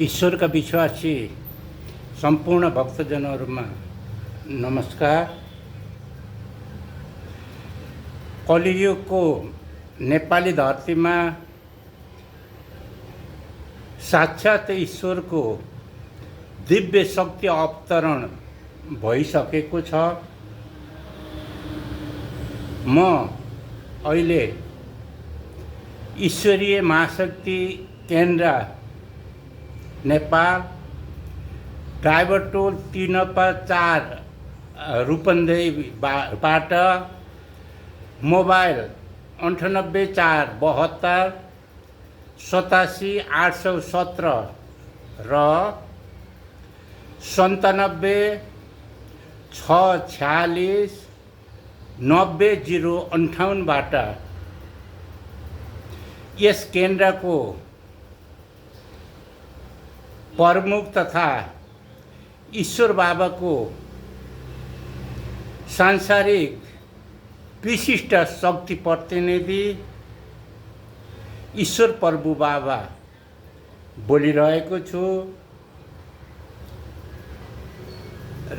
ईश्वर का विश्वासी संपूर्ण भक्तजनहरूमा नमस्कार। कलियुगको नेपाली धरतीमा साक्षात ईश्वरको दिव्य शक्ति अवतरण भइसकेको छ। म अहिले ईश्वरीय महाशक्ति केन्द्र नेपाल ड्राइभर टोल 3/4 रूपन्देहीबाट मोबाइल 98 472 87 817 र 97 646 90 बाट यस केन्द्रको प्रमुख तथा ईश्वर बाबाको सांसारिक विशिष्ट शक्ति प्रतिनिधि ईश्वर प्रभु बाबा बोलिरहेको छु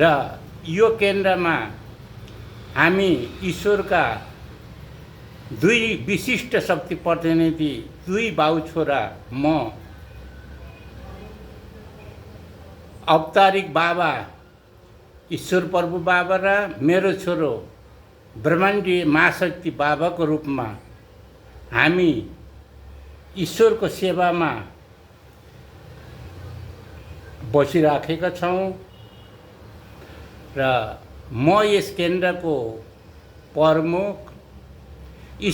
र यो केन्द्रमा हामी ईश्वरका दुई विशिष्ट शक्ति प्रतिनिधि दुई बाउ छोरा म अवतारिक बाबा ईश्वर प्रभु बाबा र मेरो छोरो ब्रह्माण्डीय महाशक्ति बाबाको रूपमा हामी ईश्वरको सेवामा बसिराखेका छौँ र म यस केन्द्रको प्रमुख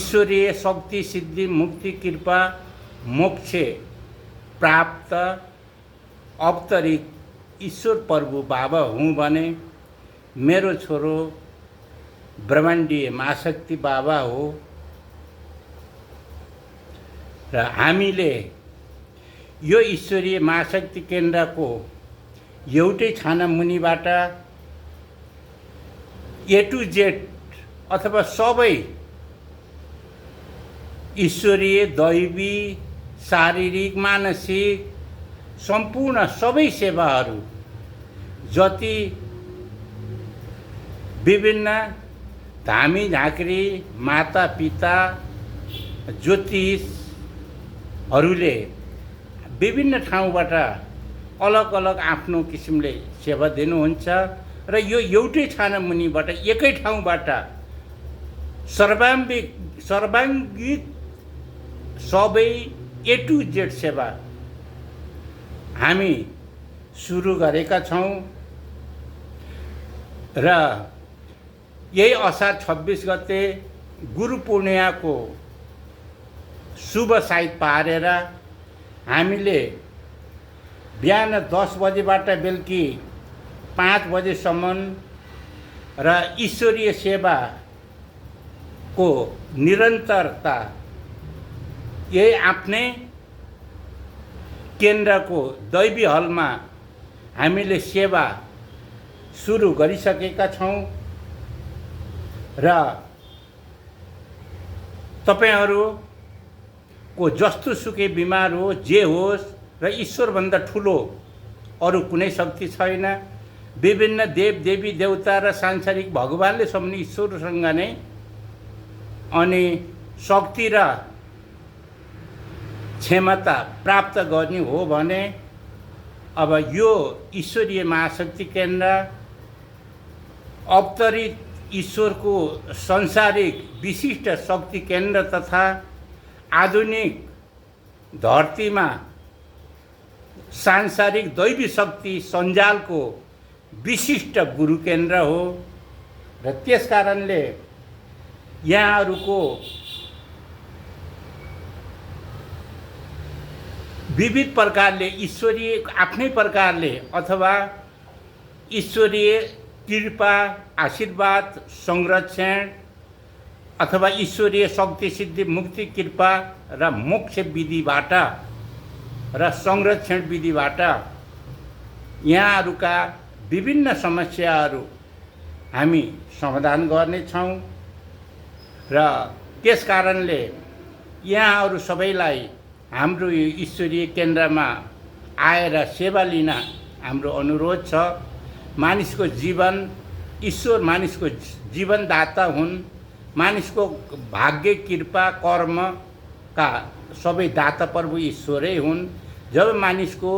ईश्वरीय शक्ति सिद्धि मुक्ति कृपा मोक्ष प्राप्त अवतरित ईश्वर प्रभु बाबा हुँ भने मेरो छोरो ब्रह्माण्डीय महाशक्ति बाबा हो र हामीले यो ईश्वरीय महाशक्ति केन्द्रको एउटै छाना मुनिबाट A to Z अथवा सबै ईश्वरीय दैवी शारीरिक मानसिक सम्पूर्ण सबै सेवाहरू जति विभिन्न धामी झाँक्री माता पिता ज्योतिषहरूले विभिन्न ठाउँबाट अलग अलग आफ्नो किसिमले सेवा दिनुहुन्छ र यो एउटै छाना मुनिबाट एकै ठाउँबाट सर्वाङ्गिक सबै A to Z सेवा हामी सुरु गरेका छौँ र यही असार 26 गते गुरु पूर्णिमाको शुभ साइत पारेर हामीले बिहान 10 बजेबाट बेलुकी 5 बजेसम्म र ईश्वरीय सेवाको निरन्तरता यही आफ्नै केन्द्रको दैवी हलमा हामीले सेवा सुरु गरिसकेका छौँ र तपाईहरूको जस्तो सुकै बिमार हो जे होस् र ईश्वरभन्दा ठुलो अरू कुनै शक्ति छैन। विभिन्न देव देवी देवता र सांसारिक भगवानले सम्म ईश्वरसँग नै अनि शक्ति र क्षमता प्राप्त गर्ने हो भने अब यो ईश्वरीय महाशक्ति केन्द्र अवतरित ईश्वरको सांसारिक विशिष्ट शक्ति केन्द्र तथा आधुनिक धरतीमा सांसारिक दैवी शक्ति सञ्जालको विशिष्ट गुरु केन्द्र हो र त्यस कारणले यहाँहरूको विविध प्रकारले ईश्वरीय आफ्नै प्रकारले अथवा ईश्वरीय कृपा आशीर्वाद संरक्षण अथवा ईश्वरीय शक्ति सिद्धि मुक्ति कृपा र मोक्ष विधिबाट र संरक्षण विधिबाट यहाँहरूका विभिन्न समस्याहरू हामी समाधान गर्नेछौँ र त्यस कारणले यहाँहरू सबैलाई हाम्रो यो ईश्वरीय केन्द्रमा आएर सेवा लिन हाम्रो अनुरोध छ। मानिसको जीवन ईश्वर मानिसको जीवनदाता हुन्। मानिसको भाग्य कृपा कर्मका सबै दाता प्रभु ईश्वरै हुन्। जब मानिसको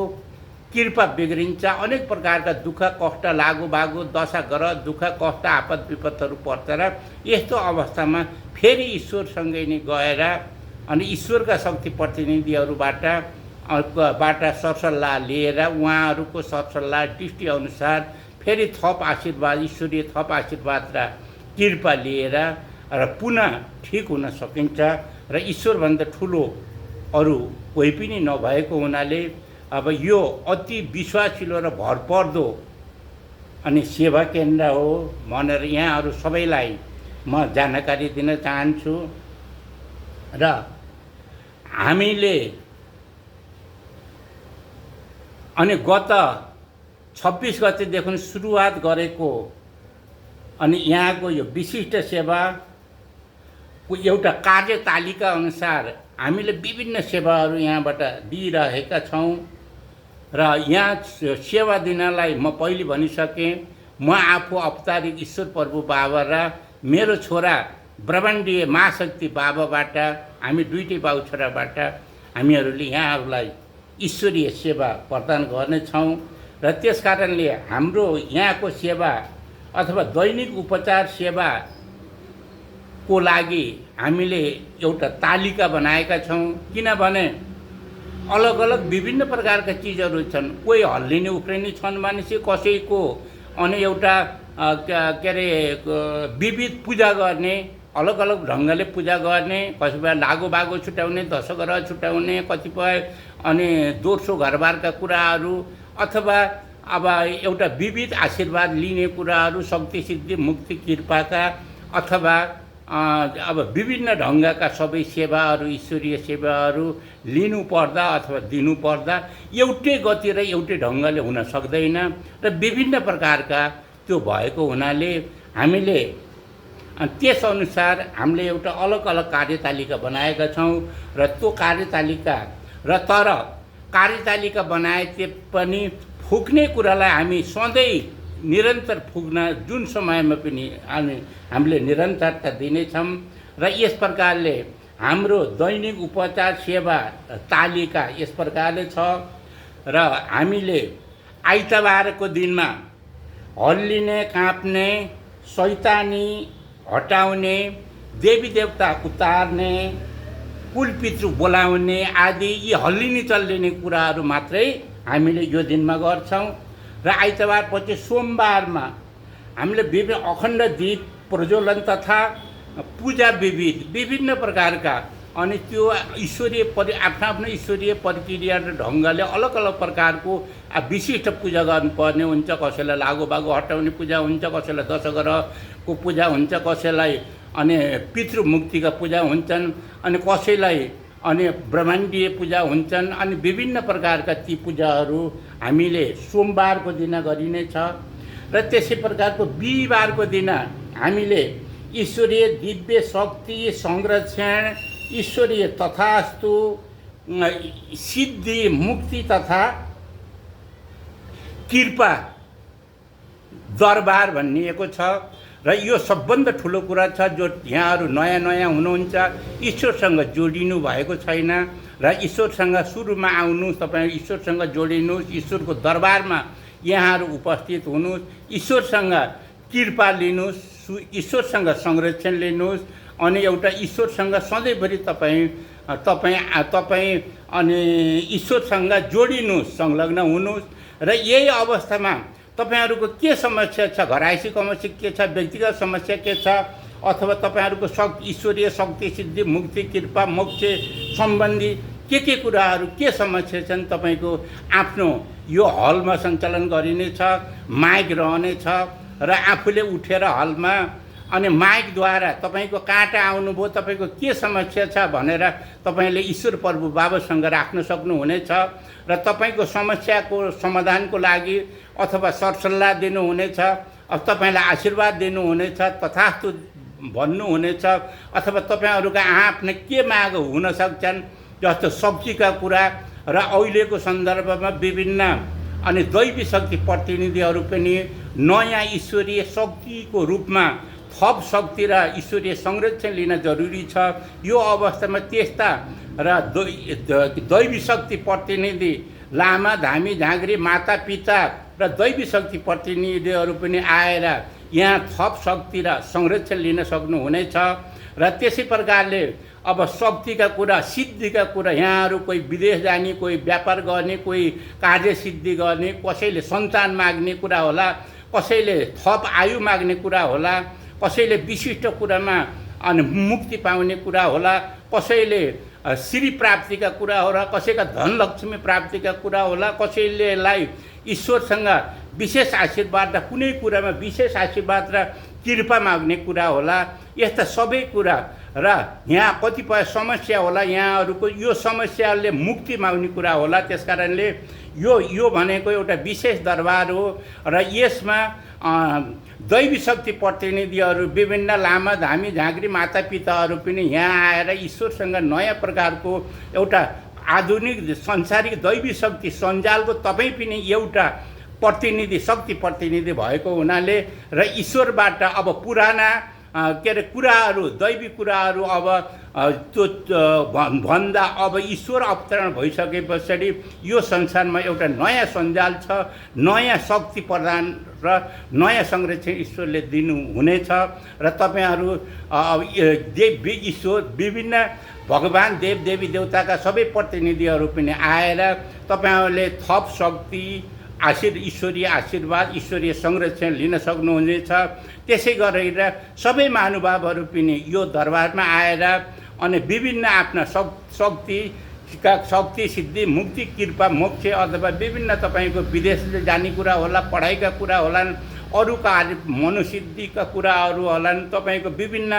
कृपा बिग्रिन्छ, अनेक प्रकारका दुःख कष्ट लागु बागु दशा ग्रह दुःख कष्ट आपद विपदहरू पर्छ र यस्तो अवस्थामा फेरि ईश्वरसँगै नै गएर अनि ईश्वरका शक्ति प्रतिनिधिहरूबाट सरसल्लाह लिएर उहाँहरूको सरसल्लाह दृष्टिअनुसार फेरि थप आशीर्वाद ईश्वरीय थप आशीर्वाद र कृपा लिएर र पुनः ठिक हुन सकिन्छ। र ईश्वरभन्दा ठुलो अरू कोही पनि नभएको हुनाले अब यो अति विश्वासिलो र भरपर्दो अनि सेवा केन्द्र हो भनेर यहाँहरू सबैलाई म जानकारी दिन चाहन्छु। र हामीले अनि गत 26 गतेदेखि सुरुवात गरेको अनि यहाँको यो विशिष्ट सेवाको एउटा कार्यतालिका अनुसार हामीले विभिन्न सेवाहरू यहाँबाट दिइरहेका छौँ। र यहाँ सेवा दिनलाई म पहिले भनिसकेँ, म आफू औपचारिक ईश्वर प्रभु बाबा र मेरो छोरा ब्रह्माण्डीय महाशक्ति बाबाबाट हामी दुईटै बाउ छोराबाट हामीहरूले यहाँहरूलाई ईश्वरीय सेवा प्रदान गर्नेछौँ। र त्यस कारणले हाम्रो यहाँको सेवा अथवा दैनिक उपचार सेवाको लागि हामीले एउटा तालिका बनाएका छौँ। किनभने अलग अलग विभिन्न प्रकारका चिजहरू छन्। कोही हल्लिने उफ्रिने छन् मानिस, कसैको अनि एउटा के अरे विविध पूजा गर्ने, अलग अलग ढङ्गले पूजा गर्ने, कतिपय लागु बागो छुट्याउने, दशग्रह छुट्याउने, कतिपय अनि दोस्रो घरबारका कुराहरू अथवा अब एउटा विविध आशीर्वाद लिने कुराहरू, शक्ति सिद्धि मुक्ति कृपाका अथवा अब विभिन्न ढङ्गका सबै सेवाहरू ईश्वरीय सेवाहरू लिनु पर्दा अथवा दिनु पर्दा एउटै गति र एउटै ढङ्गले हुन सक्दैन र विभिन्न प्रकारका त्यो भएको हुनाले हामीले त्यसअनुसार हामीले एउटा अलग अलग कार्यतालिका बनाएका छौँ। र त्यो कार्यतालिका र तर कार्यतालिका बनाए पनि फुक्ने कुरालाई हामी सधैँ निरन्तर फुक्न जुन समयमा पनि हामीले निरन्तरता दिनेछौँ। र यस प्रकारले हाम्रो दैनिक उपचार सेवा तालिका यस प्रकारले छ। र हामीले आइतबारको दिनमा हल्लिने, काँप्ने, शैतानी हटाउने, देवी देवता उतार्ने, कुलपितृ बोलाउने आदि यी हल्लिने चल्लिने कुराहरू मात्रै हामीले यो दिनमा गर्छौँ। र आइतबार पछि सोमबारमा हामीले विभिन्न अखण्ड दीप प्रज्वलन तथा पूजा विभिन्न प्रकारका अनि त्यो ईश्वरीय आफ्नो आफ्नो ईश्वरीय प्रक्रिया र ढङ्गले अलग अलग प्रकारको विशिष्ट पूजा गर्नुपर्ने हुन्छ। कसैलाई लागु बागु हटाउने पूजा हुन्छ, कसैलाई दशग्रहको पूजा हुन्छ, कसैलाई अनि पितृमुक्तिका पूजा हुन्छन्, अनि कसैलाई अनि ब्रह्माण्डीय पूजा हुन्छन्। अनि विभिन्न प्रकारका ती पूजाहरू हामीले सोमबारको दिन गरिनेछ। र त्यसै प्रकारको बिहिबारको दिन हामीले ईश्वरीय दिव्य शक्ति संरक्षण, ईश्वरीय तथास्तु, सिद्धि मुक्ति तथा कृपा दरबार भनिएको छ। र यो सबभन्दा ठुलो कुरा छ जो यहाँहरू नयाँ नयाँ हुनुहुन्छ, ईश्वरसँग जोडिनु भएको छैन र ईश्वरसँग सुरुमा आउनुहोस्, तपाईँ ईश्वरसँग जोडिनुहोस्, ईश्वरको दरबारमा यहाँहरू उपस्थित हुनुहोस्, ईश्वरसँग कृपा लिनुहोस्, ईश्वरसँग संरक्षण लिनुहोस् अनि एउटा ईश्वरसँग सधैँभरि तपाईँ अनि ईश्वरसँग जोडिनुहोस्, संलग्न हुनुहोस्। र यही अवस्थामा तपाईहरूको के समस्या छ, घरायसी समस्या के छ, व्यक्तिगत समस्या के छ, अथवा तपाईहरूको ईश्वरीय शक्ति सिद्धि मुक्ति कृपा मोक्ष सम्बन्धी के कुराहरू के समस्या छन्, तपाईँको आफ्नो यो हलमा सञ्चालन गरिनेछ। माइक रहनेछ र आफूले उठेर हलमा अनि माइकद्वारा तपाईँको कहाँ आउनुभयो, तपाईँको के समस्या छ भनेर तपाईँले ईश्वर प्रभु बाबासँग राख्न सक्नुहुनेछ। र तपाईँको समस्याको समाधानको लागि अथवा सरसल्लाह दिनुहुनेछ, तपाईँलाई आशीर्वाद दिनुहुनेछ, तथास्तु भन्नुहुनेछ, अथवा तपाईँहरूका आफ्ना के माग हुन सक्छन् जस्तो सब्जीका कुरा र अहिलेको सन्दर्भमा विभिन्न अनि दैवी शक्ति प्रतिनिधिहरू पनि नयाँ ईश्वरीय शक्तिको रूपमा थप शक्ति र ईश्वरीय संरक्षण लिन जरुरी छ। यो अवस्थामा त्यस्ता र दैवी शक्ति प्रतिनिधि लामा धामी झाँक्री माता पिता र दैवी शक्ति प्रतिनिधिहरू पनि आएर यहाँ थप शक्ति र संरक्षण लिन सक्नुहुनेछ। र त्यसै प्रकारले अब शक्तिका कुरा सिद्धिका कुरा यहाँहरू कोही विदेश जाने, कोही व्यापार गर्ने, कोही कार्य सिद्धि गर्ने, कसैले सन्तान माग्ने कुरा होला, कसैले थप आयु माग्ने कुरा होला, कसैले विशिष्ट कुरामा अनि मुक्ति पाउने कुरा होला, कसैले श्री प्राप्तिका कुरा होला, कसैका धनलक्ष्मी प्राप्तिका कुरा होला, कसैलेलाई ईश्वरसँग विशेष आशीर्वाद र कुनै कुरामा विशेष आशीर्वाद र कृपा माग्ने कुरा होला। यस्ता सबै कुरा र यहाँ कतिपय समस्या होला, यहाँहरूको यो समस्याले मुक्ति माग्ने कुरा होला। त्यसकारणले यो भनेको एउटा विशेष दरबार हो र यसमा दैवी शक्ति प्रतिनिधिहरू विभिन्न लामा धामी झाँक्री माता पिताहरू पनि यहाँ आएर ईश्वरसँग नयाँ प्रकारको एउटा आधुनिक संसारिक दैवी शक्ति सञ्जालको तपाईँ पनि एउटा प्रतिनिधि शक्ति प्रतिनिधि भएको हुनाले र ईश्वरबाट अब पुराना के अरे कुराहरू दैवी कुराहरू अब त्यो भन्दा अब ईश्वर अवतरण भइसके पछाडि यो संसारमा एउटा नयाँ सञ्जाल छ, नयाँ शक्ति प्रदान र नयाँ संरक्षण ईश्वरले दिनुहुनेछ। र तपाईँहरू ईश्वर विभिन्न भगवान देवी देवताका सबै प्रतिनिधिहरू पनि आएर तपाईँहरूले थप शक्ति ईश्वरीय आशीर्वाद ईश्वरीय संरक्षण लिन सक्नुहुनेछ। त्यसै गरेर सबै महानुभावहरू पनि यो दरबारमा आएर अनि विभिन्न आफ्ना शक्ति सिद्धि मुक्ति कृपा मोक्ष अथवा विभिन्न तपाईँको विदेश जाने कुरा होला, पढाइका कुरा होलान्, अरू कार्य मनोसिद्धिका कुराहरू होलान्, तपाईँको विभिन्न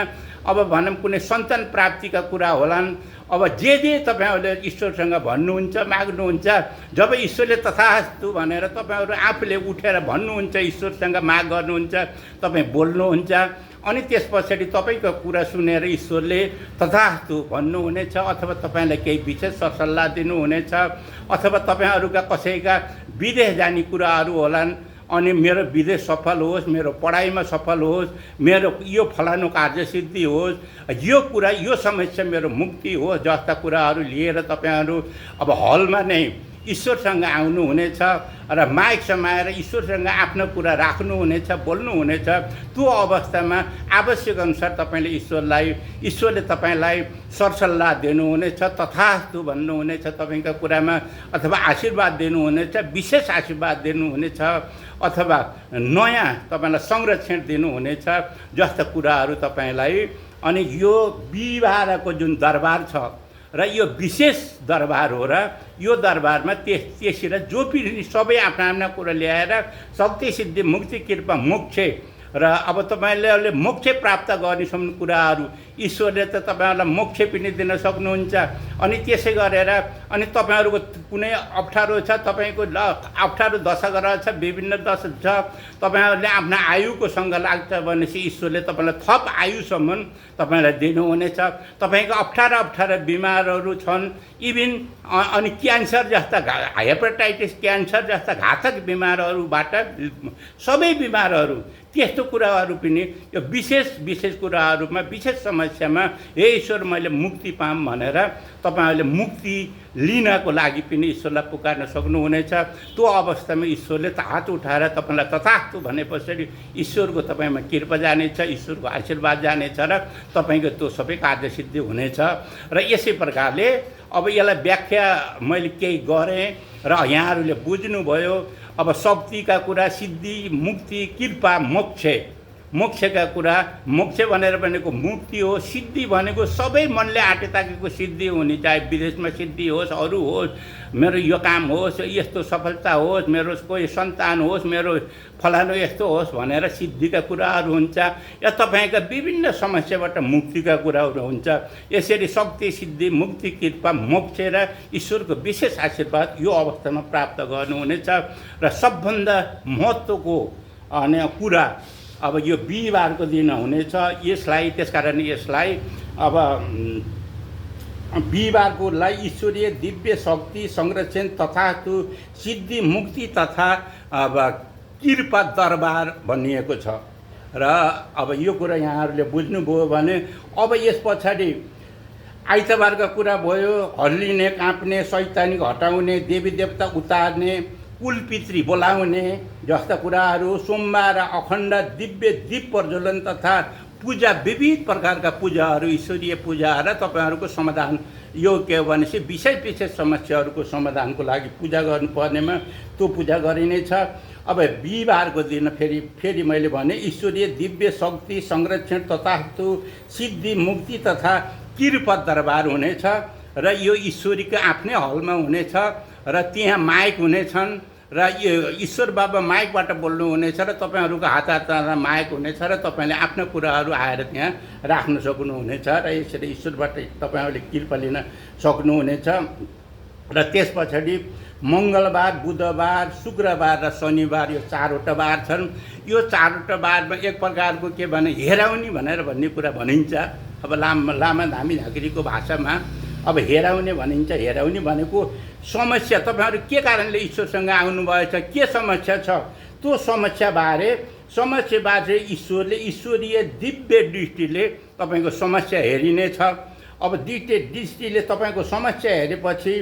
अब भनौँ कुनै सन्तान प्राप्तिका कुरा होलान्। अब जे तपाईँहरूले ईश्वरसँग भन्नुहुन्छ माग्नुहुन्छ, जब ईश्वरले तथास्तु भनेर तपाईँहरू आफूले उठेर भन्नुहुन्छ, ईश्वरसँग माग गर्नुहुन्छ, तपाईँ बोल्नुहुन्छ, अनि त्यस पछाडि तपाईँको कुरा सुनेर ईश्वरले तथास्तु भन्नुहुनेछ अथवा तपाईँलाई केही विशेष सरसल्लाह दिनुहुनेछ अथवा तपाईँहरूका कसैका विदेश जाने कुराहरू होलान्, अनि मेरो विदेश सफल होस्, मेरो पढाइमा सफल होस्, मेरो यो फलानु कार्य सिद्धि होस्, यो कुरा यो समस्या मेरो मुक्ति होस् जस्ता कुराहरू लिएर तपाईँहरू अब हलमा नै ईश्वरसँग आउनुहुनेछ र माइक समाएर ईश्वरसँग आफ्नो कुरा राख्नुहुनेछ, बोल्नुहुनेछ। त्यो अवस्थामा आवश्यक अनुसार तपाईँले ईश्वरले तपाईँलाई सरसल्लाह दिनुहुनेछ, तथास्तु भन्नुहुनेछ तपाईँको कुरामा, अथवा आशीर्वाद दिनुहुनेछ, विशेष आशीर्वाद दिनुहुनेछ अथवा नयाँ तपाईँलाई संरक्षण दिनुहुनेछ जस्ता कुराहरू तपाईँलाई। अनि यो बिहिबारको जुन दरबार छ र यो विशेष दरबार हो र यो दरबारमा त्यसरी जो पनि सबै आफ्ना आफ्ना कुरा ल्याएर शक्ति सिद्धि मुक्ति कृपा मोक्ष र अब तपाईँले मोक्ष प्राप्त गर्नेसम्म कुराहरू ईश्वरले त तपाईँहरूलाई मोक्ष पनि दिन सक्नुहुन्छ। अनि त्यसै गरेर अनि तपाईँहरूको कुनै अप्ठ्यारो छ, तपाईँको अप्ठ्यारो दशा गरेर छ, विभिन्न दशा छ, तपाईँहरूले आफ्ना आयुको सँग लाग्छ भनेपछि ईश्वरले तपाईँलाई थप आयुसम्म तपाईँलाई दिनुहुनेछ। तपाईँको अप्ठ्यारा बिमारहरू छन्, इभन अनि क्यान्सर जस्ता हेपाटाइटिस क्यान्सर जस्ता घातक बिमारहरूबाट सबै बिमारहरू त्यस्तो कुराहरू पनि यो विशेष कुराहरूमा विशेष समस्यामा हे ईश्वर मैले मुक्ति पाऊँ भनेर तपाईँहरूले मुक्ति लिनको लागि पनि ईश्वरलाई पुकार्न सक्नुहुनेछ। त्यो अवस्थामा ईश्वरले हात उठाएर तपाईँलाई तथास्तु भनेपछि ईश्वरको तपाईँमा कृपा जानेछ, ईश्वरको आशीर्वाद जानेछ र तपाईँको त्यो सबै कार्य सिद्धि हुनेछ। र यसै प्रकारले अब यसलाई व्याख्या मैले केही गरेँ र यहाँहरूले बुझ्नुभयो। अब शक्तिका कुरा सिद्धि मुक्ति कृपा मोक्षका कुरा, मोक्ष भनेर भनेको मुक्ति हो, सिद्धि भनेको सबै मनले आँटे ताकेको सिद्धि हुने, चाहे विदेशमा सिद्धि होस्, अरू होस्, मेरो यो काम होस्, यस्तो सफलता होस्, मेरो कोही सन्तान होस्, मेरो फलानु यस्तो होस् भनेर सिद्धिका कुराहरू हुन्छ, या तपाईँका विभिन्न समस्याबाट मुक्तिका कुराहरू हुन्छ। यसरी शक्ति सिद्धि मुक्ति कृपा मोक्ष र ईश्वरको विशेष आशीर्वाद यो अवस्थामा प्राप्त गर्नुहुनेछ। र सबभन्दा महत्त्वको अनि कुरा अब यो बिहिबारको दिन हुनेछ। यसलाई त्यसकारण यसलाई अब बिहिबारकोलाई ईश्वरीय दिव्य शक्ति संरक्षण तथा सिद्धि मुक्ति तथा अब कृपा दरबार भनिएको छ। र अब यो कुरा यहाँहरूले बुझ्नुभयो भने अब यस पछाडि आइतबारका कुरा भयो, हल्लिने काँप्ने शैतानिक हटाउने देवी देवता उतार्ने कुलपितृ बोलाउने जस्ता कुराहरू, सोमबार अखण्ड दिव्य दीप प्रज्वलन तथा पूजा, विविध प्रकारका पूजाहरू, ईश्वरीय पूजाहरू तपाईँहरूको समाधान, यो के भनेपछि विषय विशेष समस्याहरूको समाधानको लागि पूजा गर्नुपर्नेमा त्यो पूजा गरिनेछ। अब बिहिबारको दिन फेरि मैले भने ईश्वरीय दिव्य शक्ति संरक्षण तथा सिद्धि मुक्ति तथा कृपा दरबार हुनेछ र यो ईश्वरीको आफ्नै हलमा हुनेछ र त्यहाँ माइक हुनेछन् र यो ईश्वर बाबा माइकबाट बोल्नुहुनेछ र तपाईँहरूको हात हातमा माइक हुनेछ र तपाईँले आफ्ना कुराहरू आएर त्यहाँ राख्न सक्नुहुनेछ र यसरी ईश्वरबाट तपाईँहरूले कृपा लिन सक्नुहुनेछ। र त्यस पछाडि मङ्गलबार, बुधबार, शुक्रबार र शनिबार यो चारवटा बार छन्। यो चारवटा बारमा एक प्रकारको के भने हेराउनी भनेर भन्ने कुरा भनिन्छ। अब लामा धामी झाँक्रीको भाषामा अब हेराउने भनिन्छ। हेराउनी भनेको समस्या, तपाईँहरू के कारणले ईश्वरसँग आउनुभएछ, के समस्या छ, त्यो समस्याबारे ईश्वरले ईश्वरीय दिव्य दृष्टिले तपाईँको समस्या हेरिनेछ। अब दिव्य दृष्टिले तपाईँको समस्या हेरेपछि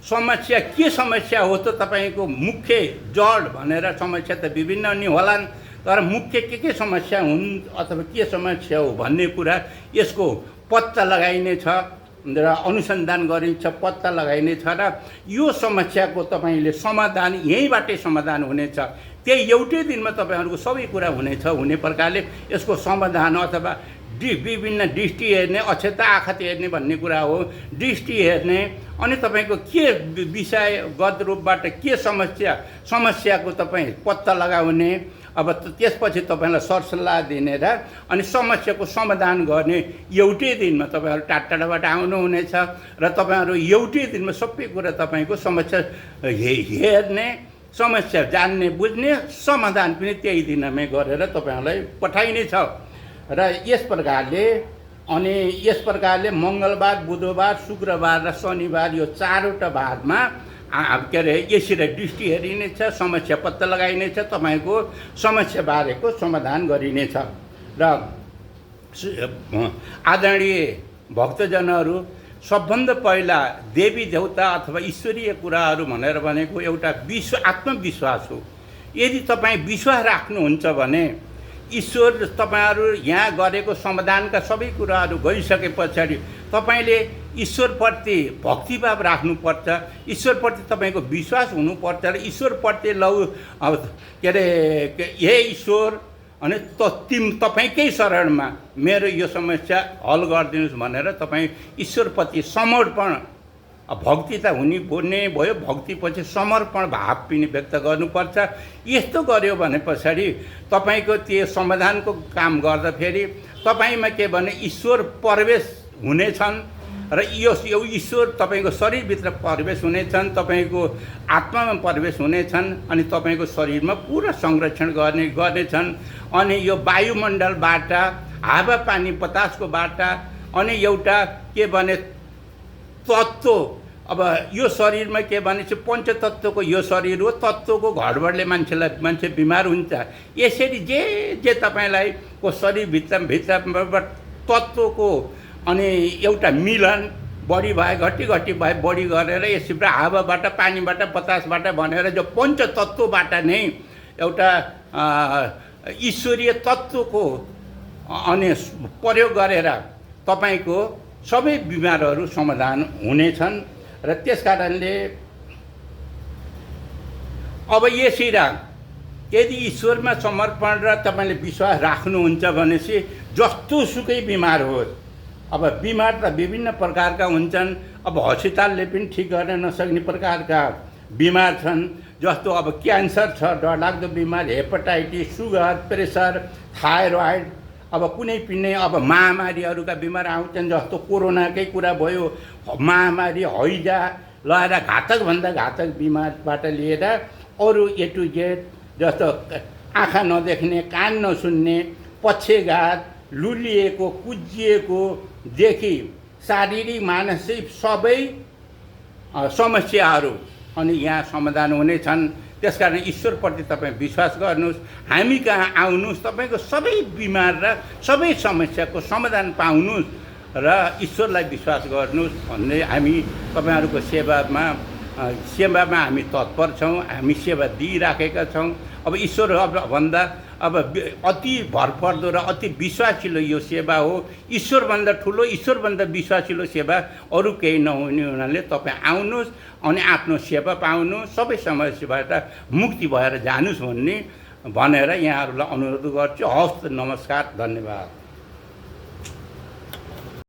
समस्या के समस्या हो त तपाईँको मुख्य जड भनेर समस्या त विभिन्न नि होलान्, तर मुख्य के समस्या हुन् अथवा के समस्या हो भन्ने कुरा यसको पत्ता लगाइनेछ र अनुसन्धान गरिन्छ, पत्ता लगाइनेछ र यो समस्याको तपाईँले समाधान यहीँबाटै समाधान हुनेछ। त्यही एउटै दिनमा तपाईँहरूको सबै कुरा हुने प्रकारले यसको समाधान अथवा विभिन्न दृष्टि हेर्ने, अक्षता आँखा हेर्ने भन्ने कुरा हो। दृष्टि हेर्ने अनि तपाईँको के विषयगत रूपबाट के समस्याको तपाईँ पत्ता लगाउने, अब त्यसपछि तपाईँलाई सरसल्लाह दिने र अनि समस्याको समाधान गर्ने एउटै दिनमा तपाईँहरू टाढाबाट आउनुहुनेछ र तपाईँहरू एउटै दिनमा सबै कुरा तपाईँको समस्या हेर्ने, समस्या जान्ने, बुझ्ने, समाधान पनि त्यही दिनमै गरेर तपाईँहरूलाई पठाइनेछ। र यस प्रकारले मङ्गलबार, बुधबार, शुक्रबार र शनिबार यो चारवटा बारमा के अरे यसरी दृष्टि हेरिनेछ, समस्या पत्ता लगाइनेछ, तपाईँको समस्याबारेको समाधान गरिनेछ। र आदरणीय भक्तजनहरू, सबभन्दा पहिला देवी देवता अथवा ईश्वरीय कुराहरू भनेर भनेको एउटा आत्मविश्वास हो। यदि तपाईँ विश्वास राख्नुहुन्छ भने ईश्वर तपाईँहरू यहाँ गरेको समाधानका सबै कुराहरू गरिसके पछाडि तपाईँले ईश्वरप्रति भक्तिभाव राख्नुपर्छ, ईश्वरप्रति तपाईँको विश्वास हुनुपर्छ र ईश्वरप्रति के अरे हे ईश्वर अनि तपाईँकै शरणमा मेरो यो समस्या हल गरिदिनुहोस् भनेर तपाईँ ईश्वरप्रति समर्पण, भक्ति त बोल्ने भयो, भक्तिपछि समर्पण भाव पनि व्यक्त गर्नुपर्छ। यस्तो गर्यो भने पछाडि तपाईँको त्यो समाधानको काम गर्दाखेरि तपाईँमा के भने ईश्वर प्रवेश हुनेछन् र यो ईश्वर तपाईँको शरीरभित्र प्रवेश हुनेछन्, तपाईँको आत्मामा प्रवेश हुनेछन् अनि तपाईँको शरीरमा पुरा संरक्षण गर्नेछन्। अनि यो वायुमण्डलबाट, हावापानी बतासकोबाट अनि एउटा के भने तत्त्व, अब यो शरीरमा के भनेपछि पञ्चतत्त्वको यो शरीर हो। तत्त्वको घडबडले मान्छे बिमार हुन्छ। यसरी जे तपाईँलाई को शरीरभित्रबाट तत्त्वको अनि एउटा मिलन बढी भए घटी भए बढी गरेर यसबाट हावाबाट, पानीबाट, बतासबाट भनेर जो पञ्चतत्त्वबाट नै एउटा ईश्वरीय तत्त्वको अनि प्रयोग गरेर तपाईँको सबै बिमारहरू समाधान हुनेछन्। र त्यस कारणले अब यसरी यदि ईश्वरमा समर्पण र तपाईँले विश्वास राख्नुहुन्छ भनेपछि जस्तो सुकै बिमार होस्, अब बिमार त विभिन्न प्रकारका हुन्छन्। अब अस्पतालले पनि ठिक गर्न नसक्ने प्रकारका बिमार छन्। जस्तो अब क्यान्सर छ, डरलाग्दो बिमार, हेपाटाइटिस, सुगर, प्रेसर, थाइरोइड, अब कुनै पनि अब महामारीहरूका बिमार आउँछन्। जस्तो कोरोनाकै कुरा भयो, महामारी, हैजा लगाएर घातकभन्दा घातक बिमारबाट लिएर अरू ए टु जेड, जस्तो आँखा नदेख्ने, कान नसुन्ने, पक्षघात, लुलिएको, कुजिएकोदेखि शारीरिक मानसिक सबै समस्याहरू अनि यहाँ समाधान हुनेछन्। त्यसकारण ईश्वरप्रति तपाईँ विश्वास गर्नुहोस्, हामी कहाँ आउनुहोस्, तपाईँको सबै बिमार र सबै समस्याको समाधान पाउनुहोस् र ईश्वरलाई विश्वास गर्नुहोस् भन्ने हामी तपाईँहरूको सेवामा हामी तत्पर छौँ, हामी सेवा दिइराखेका छौँ। अब ईश्वर भन्दा अब अति भरपर्दो र अति विश्वासिलो यो सेवा हो। ईश्वरभन्दा ठुलो, ईश्वरभन्दा विश्वासिलो सेवा अरू केही नहुने हुनाले तपाईँ आउनुहोस् अनि आफ्नो सेवा पाउनुहोस्, सबै समस्याबाट मुक्ति भएर जानुहोस् भनेर यहाँहरूलाई अनुरोध गर्छु। हवस्, नमस्कार, धन्यवाद।